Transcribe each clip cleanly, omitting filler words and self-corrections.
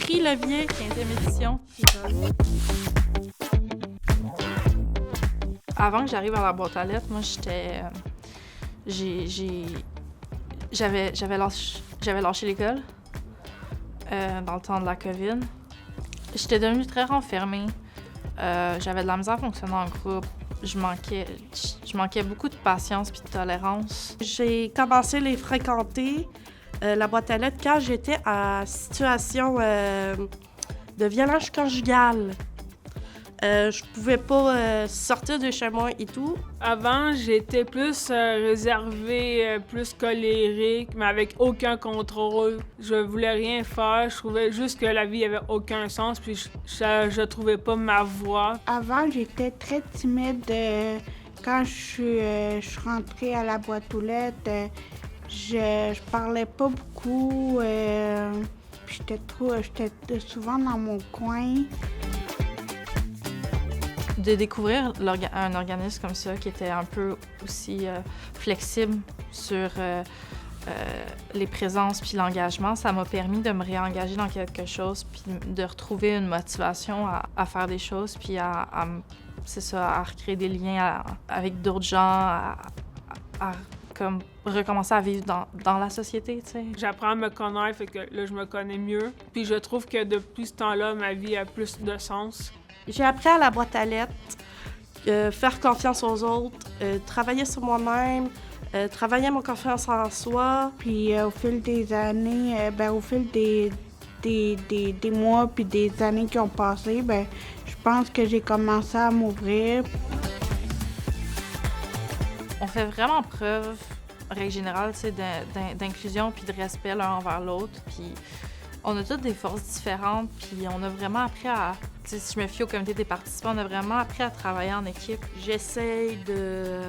Prix Levier, 15e édition. Avant que j'arrive à la boîte à lettres, moi, j'avais lâché l'école dans le temps de la COVID. J'étais devenue très renfermée. J'avais de la misère à fonctionner en groupe. Je manquais beaucoup de patience puis de tolérance. J'ai commencé à les fréquenter, la boîte à lettres, quand j'étais en situation de violence conjugale. Je pouvais pas sortir de chez moi et tout. Avant, j'étais plus réservée, plus colérique, mais avec aucun contrôle. Je voulais rien faire. Je trouvais juste que la vie avait aucun sens, puis je trouvais pas ma voie. Avant, j'étais très timide. Quand je suis rentrée à la boîte aux lettres, je parlais pas beaucoup. Puis j'étais souvent dans mon coin. De découvrir un organisme comme ça qui était un peu aussi flexible sur les présences puis l'engagement, ça m'a permis de me réengager dans quelque chose puis de retrouver une motivation à faire des choses puis à recréer des liens avec d'autres gens, à comme recommencer à vivre dans la société, tu sais. J'apprends à me connaître, fait que là, je me connais mieux. Puis je trouve que depuis ce temps-là, ma vie a plus de sens. J'ai appris à la boîte à lettres, faire confiance aux autres, travailler sur moi-même, travailler mon confiance en soi. Puis au fil des années, au fil des mois puis des années qui ont passé, je pense que j'ai commencé à m'ouvrir. On fait vraiment preuve, règle générale, d'inclusion puis de respect l'un envers l'autre. Puis on a toutes des forces différentes, puis on a vraiment appris à... Si je me fie au comité des participants, on a vraiment appris à travailler en équipe. J'essaye de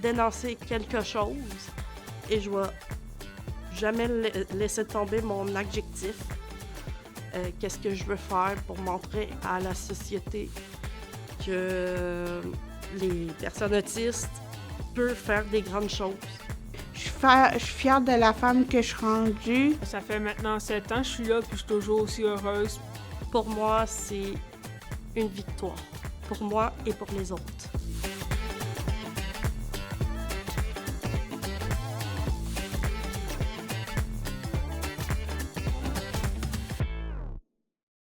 dénoncer quelque chose et je vais jamais laisser tomber mon objectif. Qu'est-ce que je veux faire pour montrer à la société que les personnes autistes peuvent faire des grandes choses. Je suis fière de la femme que je suis rendue. Ça fait maintenant 7 ans que je suis là, puis je suis toujours aussi heureuse. Pour moi, c'est une victoire. Pour moi et pour les autres.